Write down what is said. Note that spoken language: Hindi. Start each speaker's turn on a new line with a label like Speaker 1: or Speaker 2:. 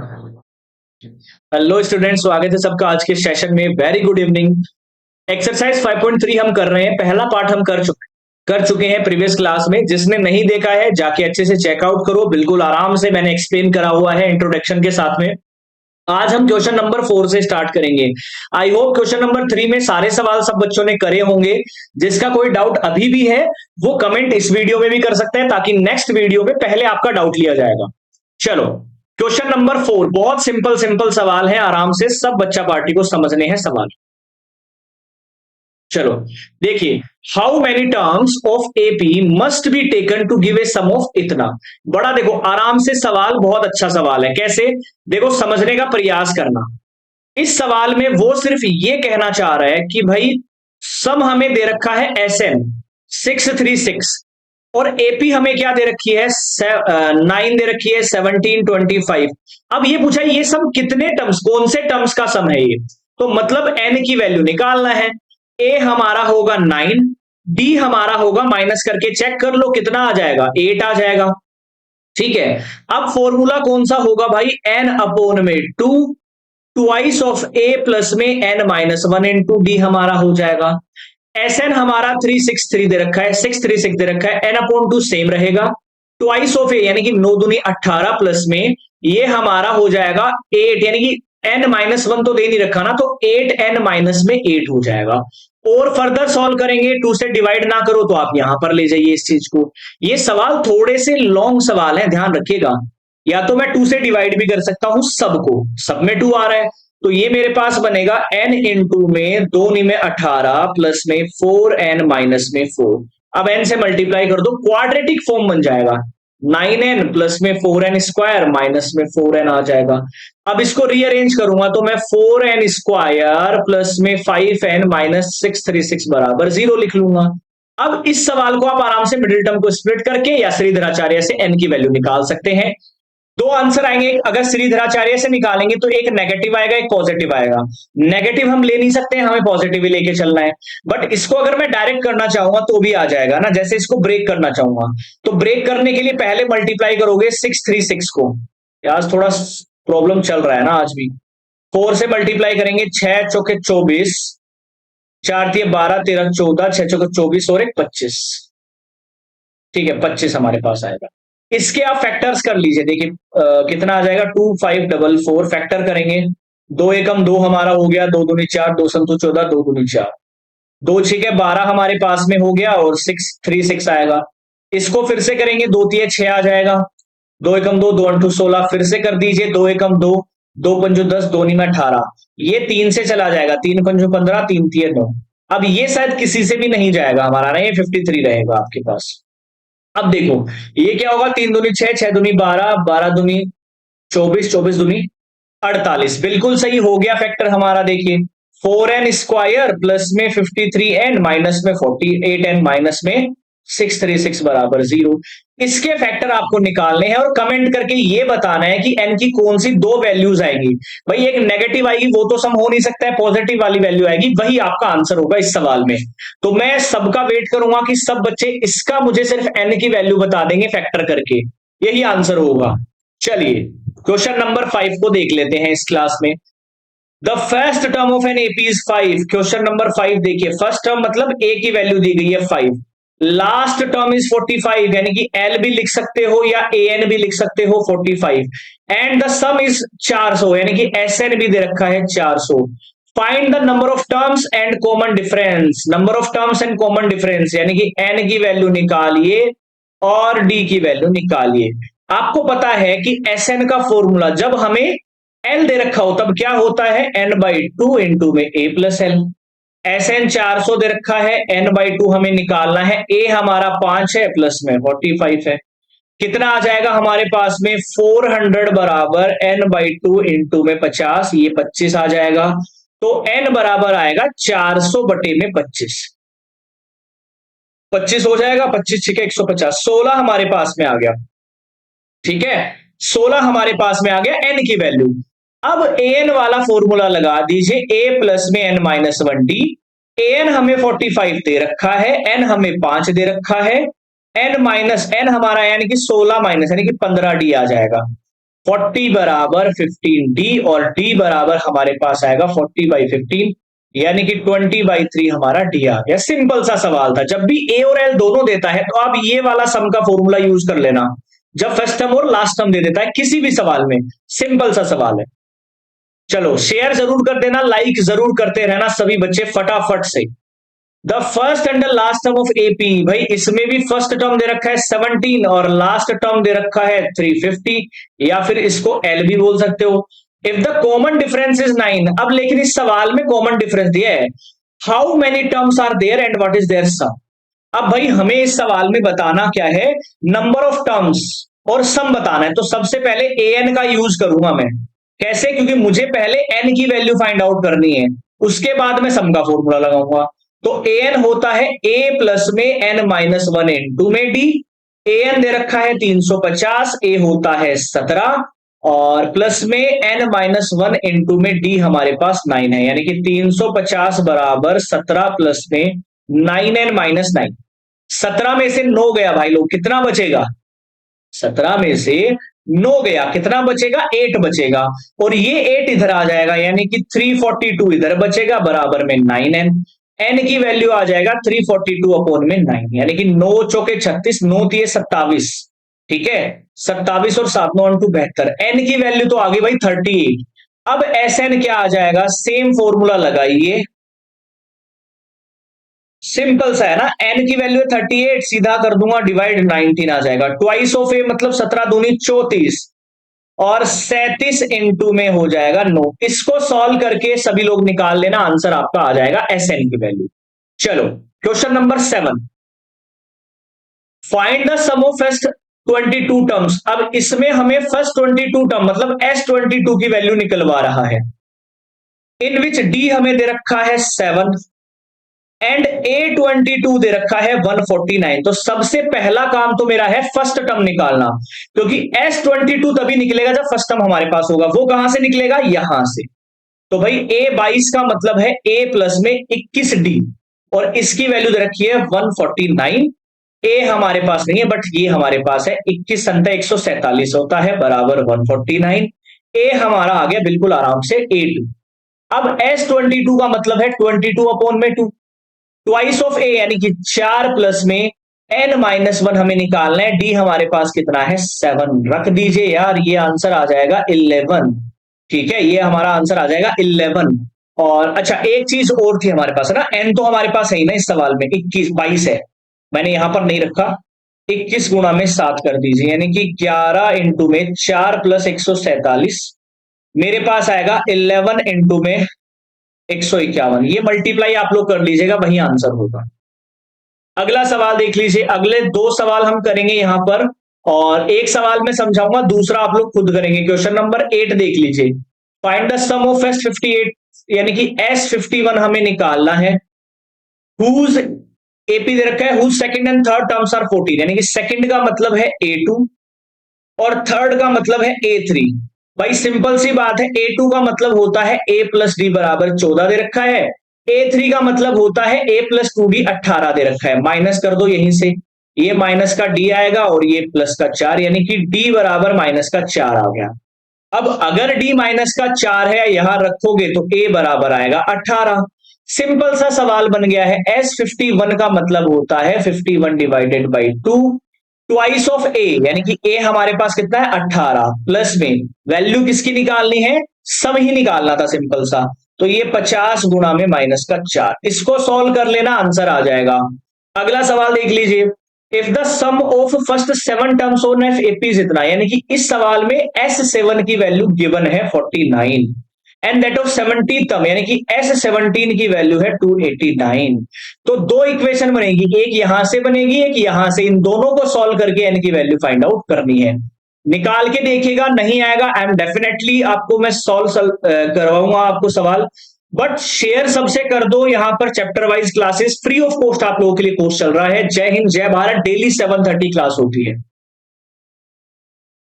Speaker 1: हेलो स्टूडेंट्स, स्वागत है सबका आज के सेशन में। Very good evening. एक्सरसाइज 5.3 हम कर रहे हैं। पहला पार्ट हम कर चुके हैं प्रीवियस क्लास में। जिसने नहीं देखा है जाके अच्छे से चेकआउट करो, बिल्कुल आराम से मैंने एक्सप्लेन करा हुआ है इंट्रोडक्शन के साथ में। आज हम क्वेश्चन नंबर 4 से स्टार्ट करेंगे। आई होप क्वेश्चन नंबर 3 में सारे सवाल सब बच्चों ने करे होंगे। जिसका कोई डाउट अभी भी है वो कमेंट इस वीडियो में भी कर सकते हैं, ताकि नेक्स्ट वीडियो में पहले आपका डाउट लिया जाएगा। चलो, क्वेश्चन नंबर 4 बहुत सिंपल सिंपल सवाल है, आराम से सब बच्चा पार्टी को समझने हैं सवाल। चलो देखिए, how many terms of AP must be taken to give a sum of इतना। बड़ा देखो आराम से सवाल, बहुत अच्छा सवाल है। कैसे? देखो, समझने का प्रयास करना। इस सवाल में वो सिर्फ ये कहना चाह रहा है कि भाई सम हमें दे रखा है एसएन 636, और एपी हमें क्या दे रखी है, 9 दे रखी है 1725। अब ये पूछा ये सम कितने टर्म्स, कौन से टर्म्स का सम है ये, तो मतलब एन की वैल्यू निकालना है। ए हमारा होगा 9, डी हमारा होगा, माइनस करके चेक कर लो कितना आ जाएगा, 8 आ जाएगा। ठीक है, अब फॉर्मूला कौन सा होगा भाई, एन अपॉन में 2, ट्वाइस ऑफ ए प्लस में एन माइनस 1 इंटू डी हमारा हो जाएगा। एस एन हमारा 363 दे रखा है, 636 दे रखा है, एन अपॉन 2 सेम रहेगा। ट्वाइस ऑफ ए यानी कि 9 दूनी 18 प्लस में ये हमारा हो जाएगा 8, यानी कि एन माइनस 1 तो दे नहीं रखा ना, तो 8 एन माइनस में 8 हो जाएगा। और फर्दर सॉल्व करेंगे, 2 से डिवाइड ना करो तो आप यहां पर ले जाइए इस चीज को। ये सवाल थोड़े से लॉन्ग सवाल है, ध्यान रखिएगा। या तो मैं 2 से डिवाइड भी कर सकता हूं सबको, सब में 2 आ रहा है, तो ये मेरे पास बनेगा n इंटू में 2 में 18 प्लस में 4n माइनस में 4। अब n से मल्टीप्लाई कर दो, क्वाड्रेटिक फॉर्म बन जाएगा। 9n प्लस में 4n स्क्वायर माइनस में 4n आ जाएगा। अब इसको रीअरेंज करूंगा तो मैं 4n स्क्वायर प्लस में 5n माइनस 636 बराबर 0 लिख लूंगा। अब इस सवाल को आप आराम से मिडिल टर्म को स्प्लिट करके या श्रीधराचार्य से n की वैल्यू निकाल सकते हैं। दो आंसर आएंगे, अगर श्रीधराचार्य से निकालेंगे तो एक नेगेटिव आएगा, एक पॉजिटिव आएगा। नेगेटिव हम ले नहीं सकते, हमें पॉजिटिव ही लेके चलना है। बट इसको अगर मैं डायरेक्ट करना चाहूंगा तो भी आ जाएगा ना, जैसे इसको ब्रेक करना चाहूंगा तो ब्रेक करने के लिए पहले मल्टीप्लाई करोगे 636 को। आज थोड़ा प्रॉब्लम चल रहा है ना आज भी। 4 से मल्टीप्लाई करेंगे, 6 चौके 24, 4 तिये 12, 13 14, 6 चौके 24 और एक 25। ठीक है, 25 हमारे पास आएगा। इसके आप फैक्टर्स कर लीजिए, देखिए कितना आ जाएगा, 2544 फैक्टर करेंगे। 2 एकम 2 हमारा हो गया, 2 दूनी 4, 2 संतु 14, 2 दूनी 4, 2 छिके 12 हमारे पास में हो गया, और 636 आएगा। इसको फिर से करेंगे, 2 तिये 6 आ जाएगा, 2 एकम 2, 2 अंठू 16, फिर से कर दीजिए, 2 एकम 2, 2 पंजू 10, 2 नी में 18, ये 3 से चला जाएगा, 3 पंजू 15, 3 तिये 9। अब ये शायद किसी से भी नहीं जाएगा हमारा ना, ये 53 रहेगा आपके पास। अब देखो ये क्या होगा, 3 दूनी 6, 6 दूनी 12, 12 दूनी 24, 24 दूनी 48, बिल्कुल सही हो गया फैक्टर हमारा। देखिए 4n स्क्वायर प्लस में 53n माइनस में 48n माइनस में 636 बराबर 0। इसके फैक्टर आपको निकालने हैं और कमेंट करके ये बताना है कि n की कौन सी दो वैल्यूज आएंगी। भाई एक नेगेटिव आएगी वो तो सम हो नहीं सकता है, पॉजिटिव वाली वैल्यू आएगी, वही आपका आंसर होगा इस सवाल में। तो मैं सबका वेट करूंगा कि सब बच्चे इसका मुझे सिर्फ n की वैल्यू बता देंगे फैक्टर करके, यही आंसर होगा। चलिए क्वेश्चन नंबर 5 को देख लेते हैं इस क्लास में। The first term of an AP is 5। Question number 5 देखिए, फर्स्ट टर्म मतलब a की वैल्यू दी गई है 5, लास्ट टर्म इज 45, यानी कि L भी लिख सकते हो या AN भी लिख सकते हो 45, एंड द सम इज 400, यानी कि SN भी दे रखा है 400। Find the number of terms and common difference. Number of terms and common difference यानी कि n की वैल्यू निकालिए और d की वैल्यू निकालिए। आपको पता है कि SN का फॉर्मूला जब हमें L दे रखा हो तब क्या होता है, n/2 इंटू में a प्लस एल। SN 400 दे रखा है, n/2 हमें निकालना है, a हमारा 5 है प्लस में 45 है। कितना आ जाएगा हमारे पास में, 400 बराबर n/2 इंटू में 50, ये 25 आ जाएगा। तो n बराबर आएगा 400 बटे में 25, 25 हो जाएगा, 25 छिके 150, 16 हमारे पास में आ गया। ठीक है, 16 हमारे पास में आ गया n की वैल्यू। अब an वाला फॉर्मूला लगा दीजिए, a प्लस में n माइनस 1d। an हमें 45 दे रखा है, n हमें 5 दे रखा है, n माइनस n हमारा यानी कि 16 माइनस यानी कि 15d आ जाएगा। 40 बराबर 15D और D बराबर हमारे पास आएगा 40/15, यानी कि 20/3 हमारा D आ गया। सिंपल सा सवाल था। जब भी A और L दोनों देता है तो आप ये वाला सम का फॉर्मूला यूज कर लेना, जब फर्स्ट टर्म और लास्ट टर्म दे देता है किसी भी सवाल में। सिंपल सा सवाल है। चलो शेयर जरूर कर देना, लाइक जरूर करते रहना सभी बच्चे फटाफट से। The first and the last term of AP, भाई इसमें भी फर्स्ट टर्म दे रखा है 17 और लास्ट टर्म दे रखा है 350, या फिर इसको एल भी बोल सकते हो। If the common difference is 9, अब लेकिन इस सवाल में कॉमन डिफरेंस दिया है, how many terms are there and what is their sum. अब भाई हमें इस सवाल में बताना क्या है, नंबर ऑफ टर्म्स और सम बताना है। तो सबसे पहले ए एन का यूज करूंगा मैं। कैसे? क्योंकि मुझे पहले एन की वैल्यू फाइंड आउट करनी है, उसके बाद मैं सम का फॉर्मूला लगाऊंगा। तो ए एन होता है ए प्लस में एन माइनस वन इंटू में डी। ए एन दे रखा है 350, ए होता है 17 और प्लस में एन माइनस वन इंटू में डी हमारे पास 9 है, यानी कि 350 बराबर 17 प्लस में 9n-9। 17 में से 9 गया भाई लोग, कितना बचेगा? 17 में से 9 गया, कितना बचेगा? 8 बचेगा। और ये 8 इधर आ जाएगा, यानी कि 342 इधर बचेगा बराबर में 9n। एन की वैल्यू आ जाएगा 342 अपॉन में 9, यानी कि 9 चौके 36, 9 दिए 27, ठीक है। 27 और 7 9 इंटू 72, एन की वैल्यू तो आ गई भाई 38। अब एस एन क्या आ जाएगा? सेम फॉर्मूला लगाइए, सिंपल सा है ना। एन की वैल्यू 38, सीधा कर दूंगा डिवाइड 19 आ जाएगा। ट्वाइस ऑफ ए मतलब 17 दूनी 34 और 37 इंटू में हो जाएगा 9। इसको सॉल्व करके सभी लोग निकाल लेना, आंसर आपका आ जाएगा एस एन की वैल्यू। चलो question number 7, find the sum of first 22 terms. अब इसमें हमें फर्स्ट 22 टर्म मतलब S22 की वैल्यू निकलवा रहा है, इन विच डी हमें दे रखा है 7 एंड A22 दे रखा है 149। तो सबसे पहला काम तो मेरा है फर्स्ट टर्म निकालना, क्योंकि S22 तभी निकलेगा जब फर्स्ट टर्म हमारे पास होगा। वो कहां से निकलेगा? यहां से। तो भाई A22 का मतलब है A प्लस में 21D और इसकी वैल्यू दे रखी है 149। A हमारे पास नहीं है बट ये हमारे पास है, 21 संता 147 होता है बराबर 149। A हमारा आ गया बिल्कुल आराम से A2। अब S22 का मतलब है 22 अपॉन में 2, ट्वाइस ऑफ ए यानी कि 4 प्लस में n माइनस वन हमें निकालना है। डी हमारे पास कितना है? 7। रख दीजिए यार, ये आंसर आ जाएगा 11। ठीक है, ये हमारा आंसर आ जाएगा 11। और अच्छा एक चीज और थी हमारे पास है ना, n तो हमारे पास है ही ना इस सवाल में, 22 है, मैंने यहां पर नहीं रखा। 21 गुणा में 7 कर दीजिए, यानी कि 11 इंटू में 4 प्लस 147 मेरे पास आएगा 11 इंटू में 151। ये मल्टीप्लाई आप लोग कर लीजिएगा, वही आंसर होगा। अगला सवाल देख लीजिए, अगले 2 सवाल हम करेंगे यहां पर और एक सवाल मैं समझाऊंगा, दूसरा आप लोग खुद करेंगे। क्वेश्चन नंबर 8 देख लीजिए, find the sum of S58, यानी कि S51 हमें निकालना है। हुज एपी दे रखा है, whose second and third terms are 14, यानी कि सेकंड का मतलब है A2 और थर्ड का मतलब है A3। भाई सिंपल सी बात है, A2 का मतलब होता है A प्लस डी बराबर 14 दे रखा है, A3 का मतलब होता है A प्लस 2D 18 दे रखा है। माइनस कर दो यहीं से, ये माइनस का D आएगा और ये प्लस का 4, यानी कि D बराबर माइनस का 4 आ गया। अब अगर D माइनस का 4 है यहां रखोगे तो A बराबर आएगा 18। सिंपल सा सवाल बन गया है। S51 का मतलब होता है 51 divided by 2 twice of A, यानी कि A हमारे पास कितना है? 18 प्लस में वैल्यू किसकी निकालनी है? सम ही निकालना था सिंपल सा। तो ये 50 गुणा में माइनस का 4, इसको सॉल्व कर लेना, आंसर आ जाएगा। अगला सवाल देख लीजिए, if the sum of first 7 terms on of AP जितना, यानी कि इस सवाल में S7 की वैल्यू गिवन है 49 एंड दैट ऑफ 70 टर्म, यानी कि S17 की वैल्यू है 289। तो 2 इक्वेशन बनेगी, एक यहां से बनेगी एक यहां से, इन दोनों को सॉल्व करके n की वैल्यू फाइंड आउट करनी है। निकाल के देखिएगा, नहीं आएगा आई एम डेफिनेटली आपको मैं सॉल्व करवाऊंगा आपको सवाल, बट शेयर सबसे कर दो। यहां पर chapter wise classes free of cost आप लोगों के लिए कोर्स चल रहा है। जय हिंद जय भारत, डेली 7:30 क्लास होती है।